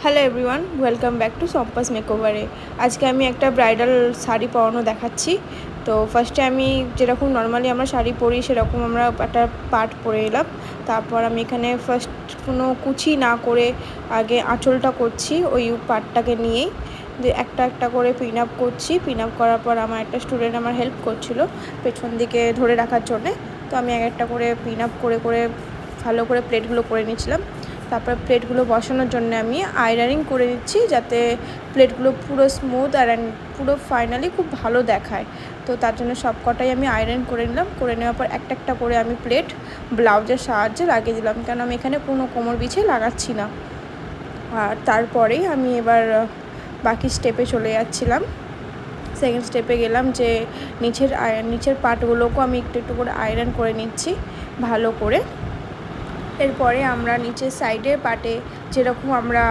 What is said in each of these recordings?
Hello everyone, welcome back to সম্পাস মেকওভারে। আজকে আমি একটা ব্রাইডাল শাড়ি পরানো দেখাচ্ছি। তো ফার্স্টে আমি যেরকম নর্মালি আমরা শাড়ি পরি সেরকম আমরা একটা পার্ট পরে এলাম। তারপর আমি এখানে ফার্স্ট কোনো কুচি না করে আগে আঁচলটা করছি ওই পার্টটাকে নিয়েই। একটা একটা করে পিন আপ করছি। পিন আপ করার পর আমার একটা স্টুডেন্ট আমার হেল্প করছিল পেছন দিকে ধরে রাখার জন্যে। তো আমি এক একটা করে পিন আপ করে করে ভালো করে প্লেটগুলো করে নিয়েছিলাম। তারপর প্লেটগুলো বসানোর জন্য আমি আয়রনিং করে নিচ্ছি, যাতে প্লেটগুলো পুরো স্মুথ আর পুরো ফাইনালি খুব ভালো দেখায়। তো তার জন্য সব কটাই আমি আয়রন করে নিলাম। করে নেওয়ার পর একটা একটা করে আমি প্লেট ব্লাউজের সাহায্যে লাগিয়ে দিলাম, কারণ আমি এখানে কোনো কোমর বিছিয়ে লাগাচ্ছি না। আর তারপরেই আমি এবার বাকি স্টেপে চলে যাচ্ছিলাম। সেকেন্ড স্টেপে গেলাম যে নিচের পার্টগুলোকেও আমি একটু একটু করে আয়রন করে নিচ্ছি ভালো করে। এরপরে আমরা নিচের সাইডের পার্টে যেরকম আমরা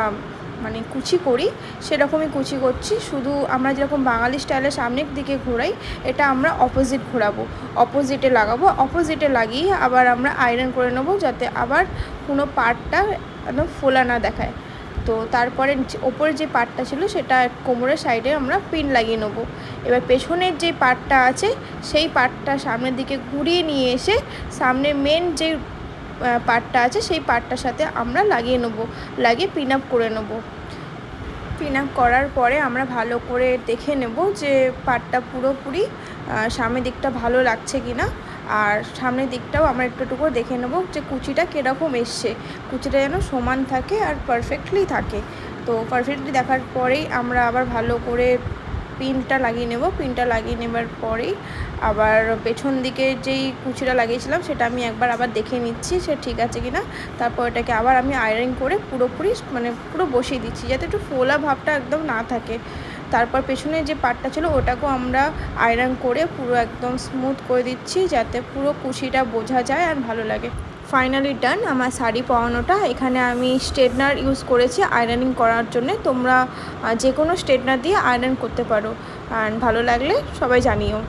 মানে কুচি করি সেরকমই কুচি করছি, শুধু আমরা যেরকম বাঙালি স্টাইলে সামনের দিকে ঘোরাই, এটা আমরা অপোজিট ঘোরাবো, অপোজিটে লাগাবো। অপোজিটে লাগিয়ে আবার আমরা আয়রন করে নেবো, যাতে আবার কোনো পার্টটা একদম ফোলা না দেখায়। তো তারপরে ওপরে যে পার্টটা ছিল সেটা কোমরের সাইডে আমরা পিন লাগিয়ে নেবো। এবার পেছনের যে পার্টটা আছে সেই পার্টটা সামনের দিকে ঘুরিয়ে নিয়ে এসে সামনে মেন যে পার্টটা আছে সেই পার্টটার সাথে আমরা লাগিয়ে নেবো, লাগিয়ে পিন আপ করে নেবো। পিন আপ করার পরে আমরা ভালো করে দেখে নেব যে পার্টটা পুরোপুরি সামনের দিকটা ভালো লাগছে কি না। আর সামনের দিকটাও আমরা একটু একটু করে দেখে নেব যে কুচিটা কীরকম এসছে, কুচিটা যেন সমান থাকে আর পারফেক্টলি থাকে। তো পারফেক্টলি দেখার পরেই আমরা আবার ভালো করে পিনটা লাগিয়ে নেব। পিনটা লাগিয়ে নেবার পরেই আবার পেছন দিকে যেই কুচিটা লাগিয়েছিলাম সেটা আমি একবার আবার দেখে নিচ্ছি সে ঠিক আছে কি না। তারপর এটাকে আবার আমি আয়রন করে পুরোপুরি মানে পুরো বসিয়ে দিচ্ছি, যাতে একটু ফোলা ভাবটা একদম না থাকে। তারপর পেছনে যে পার্টটা ছিল ওটাকেও আমরা আয়রন করে পুরো একদম স্মুথ করে দিচ্ছি, যাতে পুরো কুচিটা বোঝা যায় আর ভালো লাগে। ফাইনালি ডান আমার শাড়ি পরানোটা। এখানে আমি স্ট্রেটনার ইউজ করেছি আয়রনিং করার জন্য। তোমরা যে কোনো স্ট্রেটনার দিয়ে আয়রন করতে পারো। আর ভালো লাগলে সবাই জানিও।